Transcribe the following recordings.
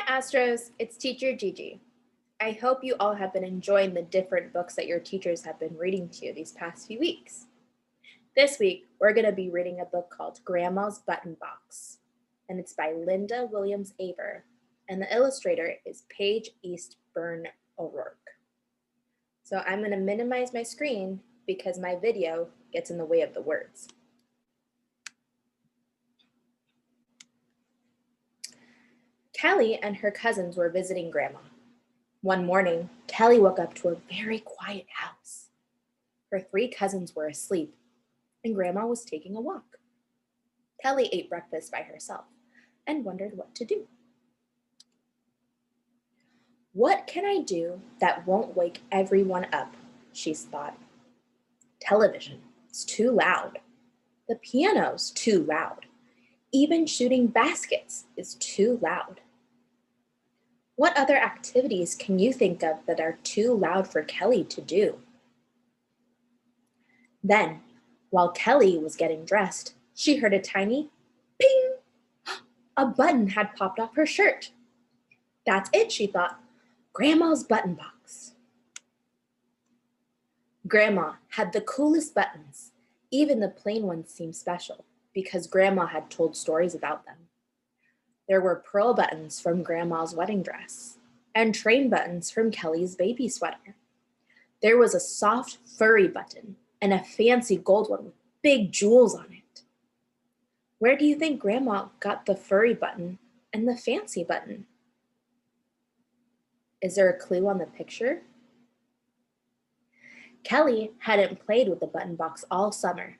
Astros, it's Teacher Gigi. I hope you all have been enjoying the different books that your teachers have been reading to you these past few weeks. This week, we're going to be reading a book called Grandma's Button Box, and it's by Linda Williams Aver, and the illustrator is Paige Eastburn O'Rourke. So I'm going to minimize my screen because my video gets in the way of the words. Kelly and her cousins were visiting Grandma. One morning, Kelly woke up to a very quiet house. Her three cousins were asleep, and Grandma was taking a walk. Kelly ate breakfast by herself and wondered what to do. What can I do that won't wake everyone up? She thought. Television, it's too loud. The piano's too loud. Even shooting baskets is too loud. What other activities can you think of that are too loud for Kelly to do? Then, while Kelly was getting dressed, she heard a tiny ping. A button had popped off her shirt. That's it, she thought. Grandma's button box. Grandma had the coolest buttons. Even the plain ones seemed special because Grandma had told stories about them. There were pearl buttons from Grandma's wedding dress and train buttons from Kelly's baby sweater. There was a soft, furry button and a fancy gold one with big jewels on it. Where do you think Grandma got the furry button and the fancy button? Is there a clue on the picture? Kelly hadn't played with the button box all summer.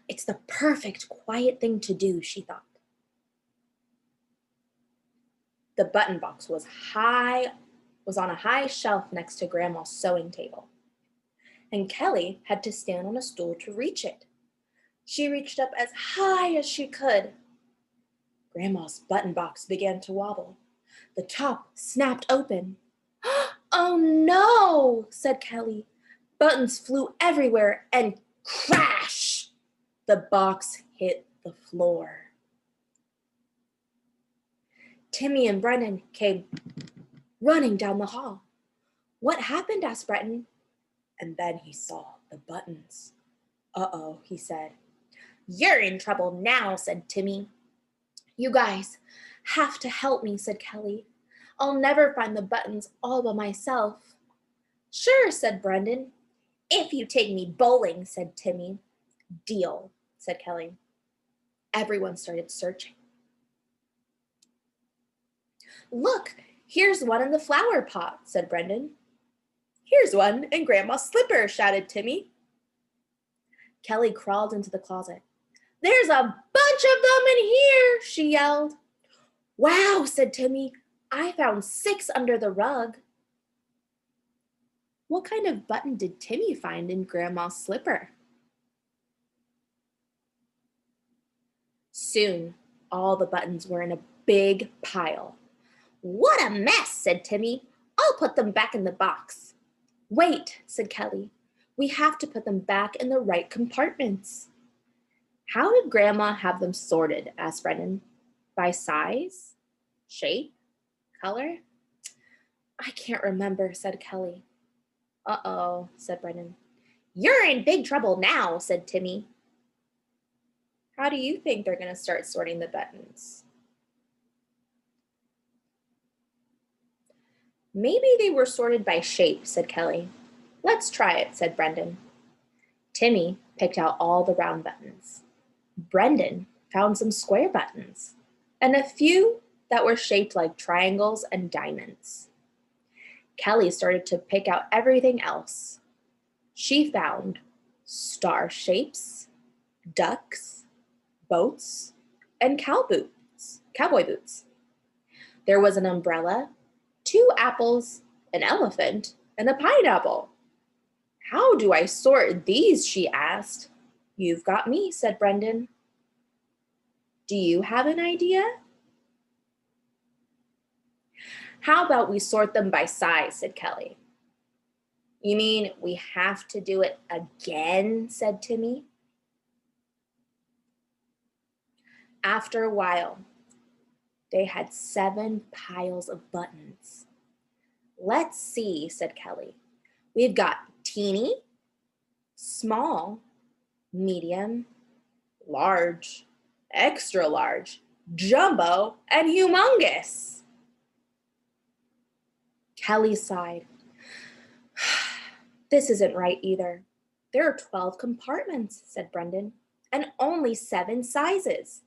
It's the perfect quiet thing to do, she thought. The button box was on a high shelf next to Grandma's sewing table, and Kelly had to stand on a stool to reach it. She reached up as high as she could. Grandma's button box began to wobble. The top snapped open. "Oh no," said Kelly. Buttons flew everywhere and crash! The box hit the floor. Timmy and Brendan came running down the hall. "What happened?" asked Brendan. And then he saw the buttons. "Uh-oh," he said. "You're in trouble now," said Timmy. "You guys have to help me," said Kelly. "I'll never find the buttons all by myself." "Sure," said Brendan. "If you take me bowling," said Timmy. "Deal," said Kelly. Everyone started searching. "Look, here's one in the flower pot," said Brendan. "Here's one in Grandma's slipper," shouted Timmy. Kelly crawled into the closet. "There's a bunch of them in here," she yelled. "Wow," said Timmy. "I found 6 under the rug." What kind of button did Timmy find in Grandma's slipper? Soon, all the buttons were in a big pile. "What a mess," said Timmy. "I'll put them back in the box." "Wait," said Kelly. "We have to put them back in the right compartments." "How did Grandma have them sorted?" asked Brendan. "By size? Shape? Color?" "I can't remember," said Kelly. "Uh-oh," said Brendan. "You're in big trouble now," said Timmy. How do you think they're going to start sorting the buttons? "Maybe they were sorted by shape," said Kelly. "Let's try it," said Brendan. Timmy picked out all the round buttons. Brendan found some square buttons and a few that were shaped like triangles and diamonds. Kelly started to pick out everything else. She found star shapes, ducks, boats, and cowboy boots. There was an umbrella, 2 apples, an elephant, and a pineapple. "How do I sort these?" she asked. "You've got me," said Brendan. Do you have an idea? "How about we sort them by size?" said Kelly. "You mean we have to do it again?" said Timmy. After a while, They had 7 piles of buttons. Let's see, said Kelly. We've got teeny, small, medium, large, extra large, jumbo, and humongous. Kelly sighed. This isn't right either. There are 12 compartments, said Brendan, and only 7 sizes.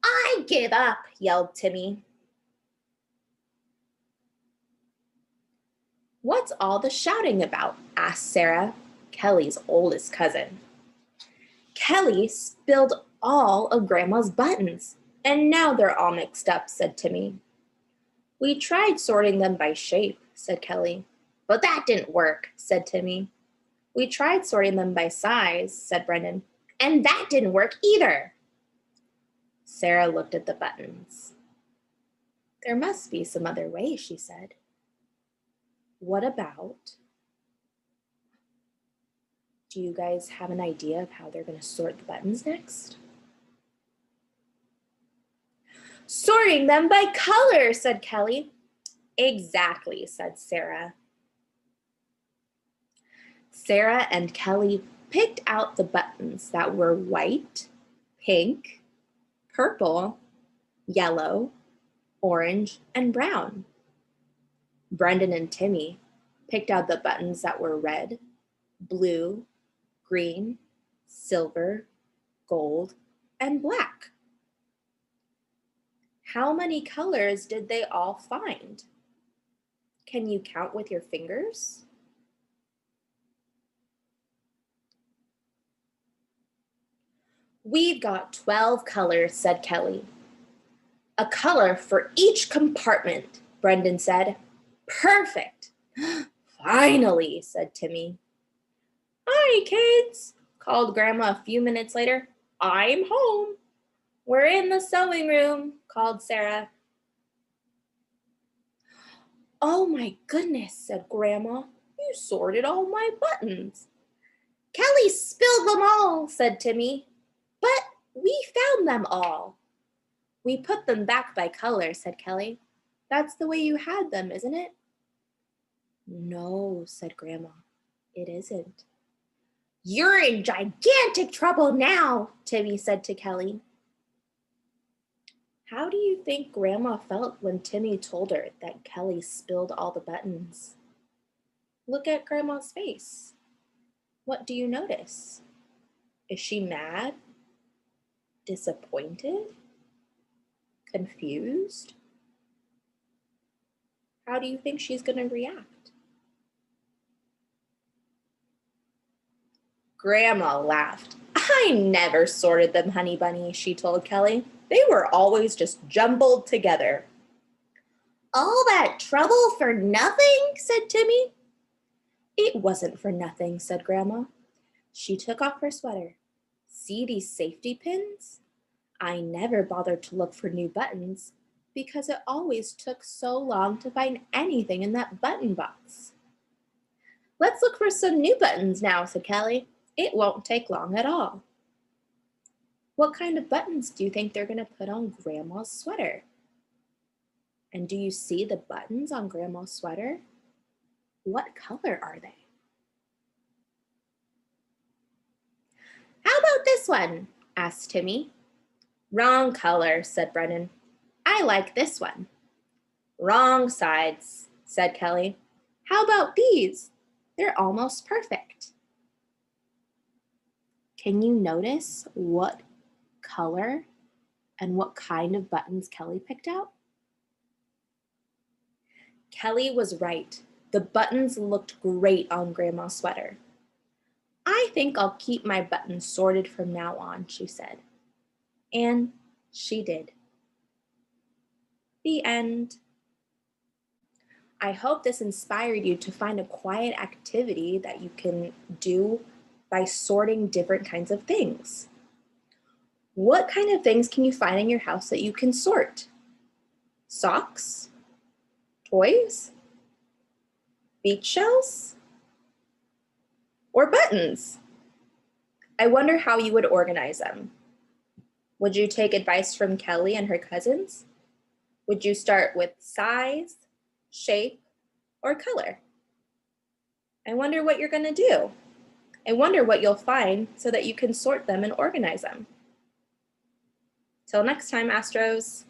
I give up, yelled Timmy. What's all the shouting about? Asked Sarah, Kelly's oldest cousin. Kelly spilled all of Grandma's buttons, and now they're all mixed up, said Timmy. We tried sorting them by shape, said Kelly. But that didn't work, said Timmy. We tried sorting them by size, said Brendan, and that didn't work either. Sarah looked at the buttons. There must be some other way, she said. What about? Do you guys have an idea of how they're going to sort the buttons next? Sorting them by color, said Kelly. Exactly, said Sarah. Sarah and Kelly picked out the buttons that were white, pink, purple, yellow, orange, and brown. Brendan and Timmy picked out the buttons that were red, blue, green, silver, gold, and black. How many colors did they all find? Can you count with your fingers? We've got 12 colors, said Kelly. A color for each compartment, Brendan said. Perfect. Finally, said Timmy. Hi, kids, called Grandma a few minutes later. I'm home. We're in the sewing room, called Sarah. Oh my goodness, said Grandma. You sorted all my buttons. Kelly spilled them all, said Timmy. But we found them all. We put them back by color, said Kelly. That's the way you had them, isn't it? No, said Grandma. It isn't. You're in gigantic trouble now, Timmy said to Kelly. How do you think Grandma felt when Timmy told her that Kelly spilled all the buttons? Look at Grandma's face. What do you notice? Is she mad? Disappointed? Confused? How do you think she's going to react? Grandma laughed. I never sorted them, Honey Bunny, she told Kelly. They were always just jumbled together. All that trouble for nothing, said Timmy. It wasn't for nothing, said Grandma. She took off her sweater. See these safety pins? I never bothered to look for new buttons because it always took so long to find anything in that button box. Let's look for some new buttons now, said Kelly. It won't take long at all. What kind of buttons do you think they're going to put on Grandma's sweater? And do you see the buttons on Grandma's sweater? What color are they? How about this one? Asked Timmy. Wrong color, said Brendan. I like this one. Wrong sides, said Kelly. How about these? They're almost perfect. Can you notice what color and what kind of buttons Kelly picked out? Kelly was right. The buttons looked great on Grandma's sweater. I think I'll keep my buttons sorted from now on, she said. And she did. The end. I hope this inspired you to find a quiet activity that you can do by sorting different kinds of things. What kind of things can you find in your house that you can sort? Socks? Toys? Beach shells? Or buttons? I wonder how you would organize them. Would you take advice from Kelly and her cousins? Would you start with size, shape, or color? I wonder what you're going to do. I wonder what you'll find so that you can sort them and organize them. Till next time, Astros.